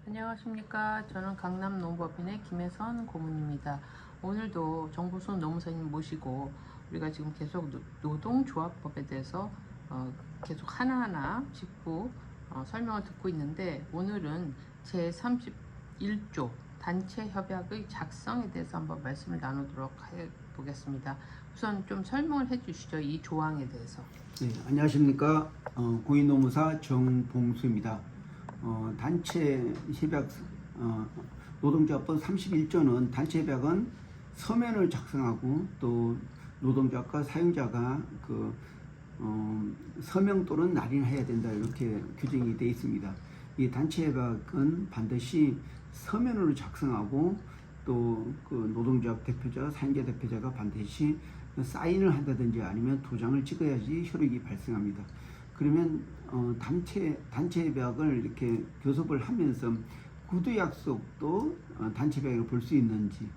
안녕하십니까. 저는 강남농법인의 김혜선 고문입니다. 오늘도 정부순 노무사님 모시고 우리가 지금 계속 노동조합법에 대해서 계속 하나하나 짚고 설명을 듣고 있는데, 오늘은 제31조 단체협약의 작성에 대해서 한번 말씀을 나누도록 해보겠습니다. 우선 좀 설명을 해주시죠. 이 조항에 대해서. 네, 안녕하십니까. 고위노무사 정봉수입니다. 단체 협약 노동조합법 31조는 단체 협약은 서면을 작성하고 또 노동자과 사용자가 서명 또는 날인해야 된다, 이렇게 규정이 되어 있습니다. 이 단체 협약은 반드시 서면으로 작성하고 또 그 노동조합 대표자, 사용자 대표자가 반드시 사인을 한다든지 아니면 도장을 찍어야지 효력이 발생합니다. 그러면 단체 협약을 이렇게 교섭을 하면서 구두 약속도 단체 협약으로 볼 수 있는지,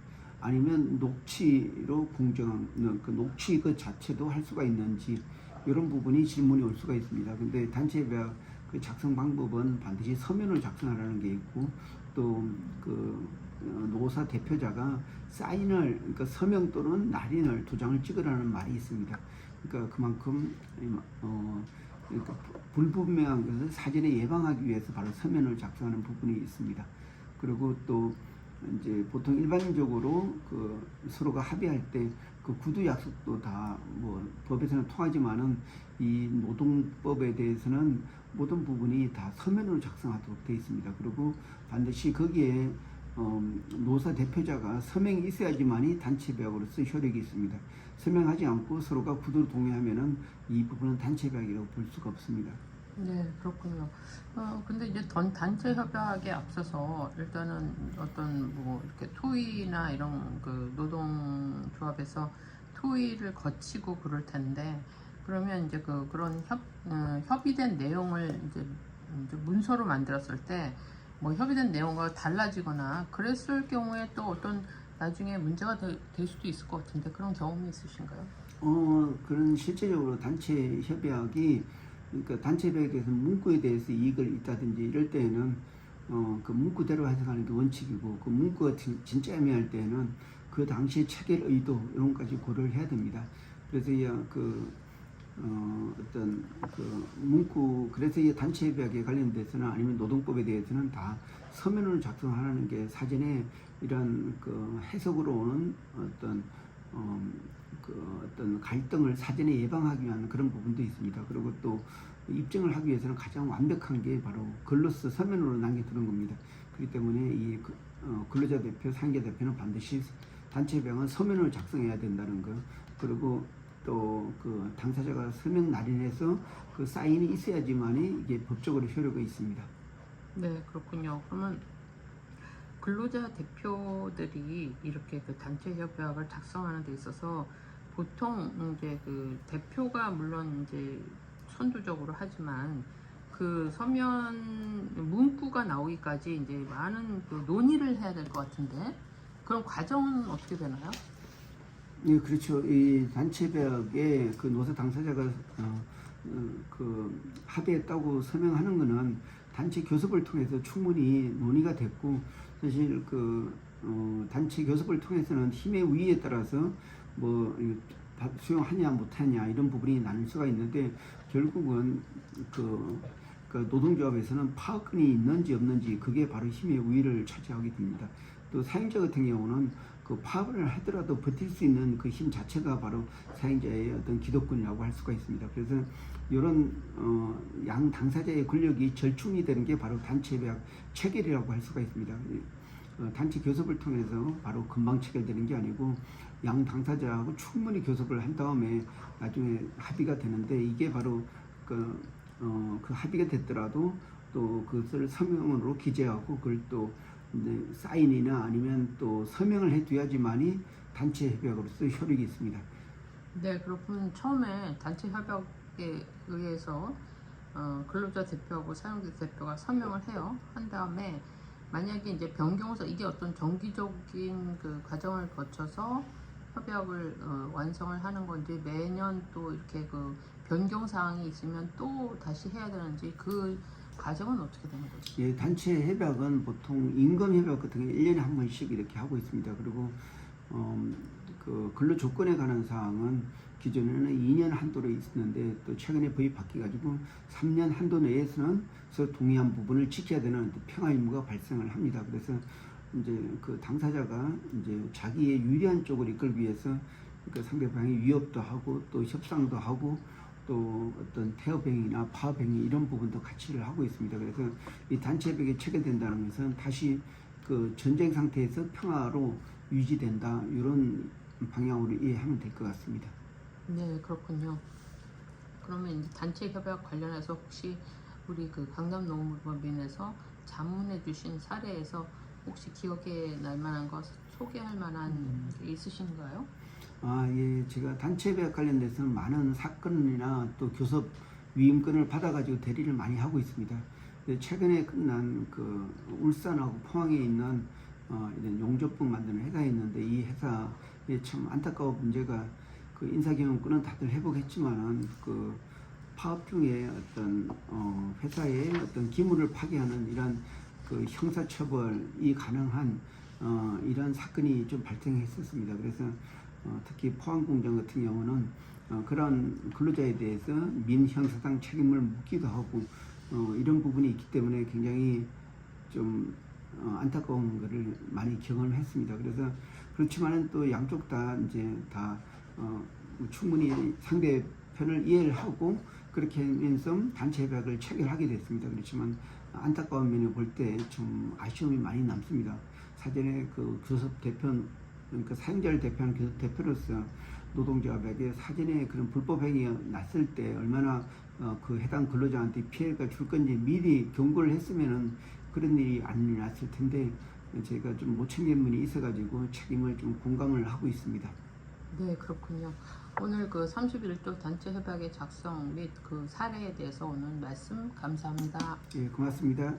아니면 녹취로 공정한 그 녹취 그 자체도 할 수가 있는지, 이런 부분이 질문이 올 수가 있습니다. 근데 단체 협약 그 작성 방법은 반드시 서면을 작성하라는 게 있고, 또 그 노사 대표자가 사인을, 그러니까 서명 또는 날인을, 도장을 찍으라는 말이 있습니다. 그러니까 그만큼 그러니까 불분명한 것을 사전에 예방하기 위해서 바로 서면을 작성하는 부분이 있습니다. 그리고 또 이제 보통 일반적으로 그 서로가 합의할 때 그 구두 약속도 다 뭐 법에서는 통하지만은 이 노동법에 대해서는 모든 부분이 다 서면으로 작성하도록 되어 있습니다. 그리고 반드시 거기에 노사 대표자가 서명이 있어야지만이 단체 협약으로서 효력이 있습니다. 서명하지 않고 서로가 구두로 동의하면은 이 부분은 단체 협약이라고 볼 수가 없습니다. 네, 그렇군요. 근데 이제 단체 협약에 앞서서 일단은 어떤 뭐 이렇게 토의나 이런 그 노동조합에서 토의를 거치고 그럴 텐데, 그러면 이제 그런 협의된 내용을 이제 문서로 만들었을 때 뭐 협의된 내용과 달라지거나 그랬을 경우에 또 어떤 나중에 문제가 될 수도 있을 것 같은데, 그런 경험이 있으신가요? 그런 실제적으로 단체 협약이, 그러니까 단체 협약에 대해서 문구에 대해서 이익을 있다든지 이럴 때에는 그 문구대로 해석하는 게 원칙이고, 그 문구가 진짜 애매할 때에는 그 당시의 체결 의도 이런 것까지 고려를 해야 됩니다. 그래서 어떤 그 문구, 그래서 이 단체 협약에 관련돼서는 아니면 노동법에 대해서는 다 서면으로 작성하라는 게 사전에 이런 그 해석으로 오는 어떤 갈등을 사전에 예방하기 위한 그런 부분도 있습니다. 그리고 또 입증을 하기 위해서는 가장 완벽한 게 바로 글로써 서면으로 남겨두는 겁니다. 그렇기 때문에 이 근로자 대표, 사용자 대표는 반드시 단체 협약은 서면으로 작성해야 된다는 거, 그리고 또 그 당사자가 서명 날인해서 그 사인이 있어야지만이 이게 법적으로 효력이 있습니다. 네, 그렇군요. 그러면 근로자 대표들이 이렇게 그 단체 협약을 작성하는 데 있어서 보통 이제 그 대표가 물론 이제 선두적으로 하지만 그 서면 문구가 나오기까지 이제 많은 그 논의를 해야 될 것 같은데, 그런 과정은 어떻게 되나요? 예, 그렇죠. 이 단체 협약에 그 노사 당사자가 그 합의했다고 서명하는 것은 단체 교섭을 통해서 충분히 논의가 됐고, 사실 그 단체 교섭을 통해서는 힘의 우위에 따라서 뭐 수용하냐 못하냐 이런 부분이 나눌 수가 있는데, 결국은 그 노동조합에서는 파업권이 있는지 없는지, 그게 바로 힘의 우위를 차지하게 됩니다. 또 사용자 같은 경우는 그 파업을 하더라도 버틸 수 있는 그 힘 자체가 바로 사용자의 어떤 기득권이라고 할 수가 있습니다. 그래서 이런 양 당사자의 권력이 절충이 되는 게 바로 단체 협약 체결이라고 할 수가 있습니다. 단체 교섭을 통해서 바로 금방 체결되는 게 아니고 양 당사자하고 충분히 교섭을 한 다음에 나중에 합의가 되는데, 이게 바로 그 합의가 됐더라도 또 그것을 서명으로 기재하고 그걸 또 사인이나 아니면 또 서명을 해둬야지만이 단체 협약으로서 효력이 있습니다. 네, 그렇군. 처음에 단체 협약에 의해서 근로자 대표하고 사용자 대표가 서명을 해요. 한 다음에 만약에 이제 변경서, 이게 어떤 정기적인 그 과정을 거쳐서 협약을 완성을 하는 건지, 매년 또 이렇게 그 변경 사항이 있으면 또 다시 해야 되는지, 그 과정은 어떻게 되는 거죠? 예, 단체 협약은 보통 임금 협약 같은 게 1년에 한 번씩 이렇게 하고 있습니다. 그리고 그 근로 조건에 관한 사항은 기존에는 2년 한도로 있었는데 또 최근에 법이 바뀌어 가지고 3년 한도 내에서는 서로 동의한 부분을 지켜야 되는 평화 의무가 발생을 합니다. 그래서 이제 그 당사자가 이제 자기의 유리한 쪽을 이끌기 위해서 그 상대방이 위협도 하고 또 협상도 하고 또 어떤 태업행위나 파업행위 이런 부분도 같이를 하고 있습니다. 그래서 이 단체 협약이 체결된다는 것은 다시 그 전쟁 상태에서 평화로 유지된다 이런 방향으로 이해하면 될 것 같습니다. 네, 그렇군요. 그러면 이제 단체 협약 관련해서 혹시 우리 그 강남농업법인에서 자문해 주신 사례에서 혹시 기억에 날 만한 것 소개할 만한 게 있으신가요? 아, 예, 제가 단체 협약 관련돼서는 많은 사건이나 또 교섭 위임권을 받아가지고 대리를 많이 하고 있습니다. 최근에 끝난 그 울산하고 포항에 있는 이런 용접봉 만드는 회사가 있는데 이 회사에 참 안타까운 문제가 그 인사경영권은 다들 회복했지만은 그 파업 중에 어떤 회사의 어떤 기물을 파괴하는 이런 그 형사처벌이 가능한 이런 사건이 좀 발생했었습니다. 그래서 특히 포항 공장 같은 경우는 그런 근로자에 대해서 민형사상 책임을 묻기도 하고 이런 부분이 있기 때문에 굉장히 좀 안타까운 것을 많이 경험을 했습니다. 그래서 그렇지만은 또 양쪽 다 이제 다 충분히 상대편을 이해를 하고 그렇게 하면서 단체 협약을 체결하게 됐습니다. 그렇지만 안타까운 면을 볼 때 좀 아쉬움이 많이 남습니다. 사전에 그 교섭 대표, 그러니까 사용자를 대표하는 교섭 대표로서 노동조합에게 사전에 그런 불법 행위가 났을 때 얼마나 그 해당 근로자한테 피해가 줄 건지 미리 경고를 했으면은 그런 일이 안 일어났을 텐데 제가 좀 못 챙긴 분이 있어가지고 책임을 좀 공감을 하고 있습니다. 네, 그렇군요. 오늘 그 31조 단체 협약의 작성 및 그 사례에 대해서 오늘 말씀 감사합니다. 예, 고맙습니다.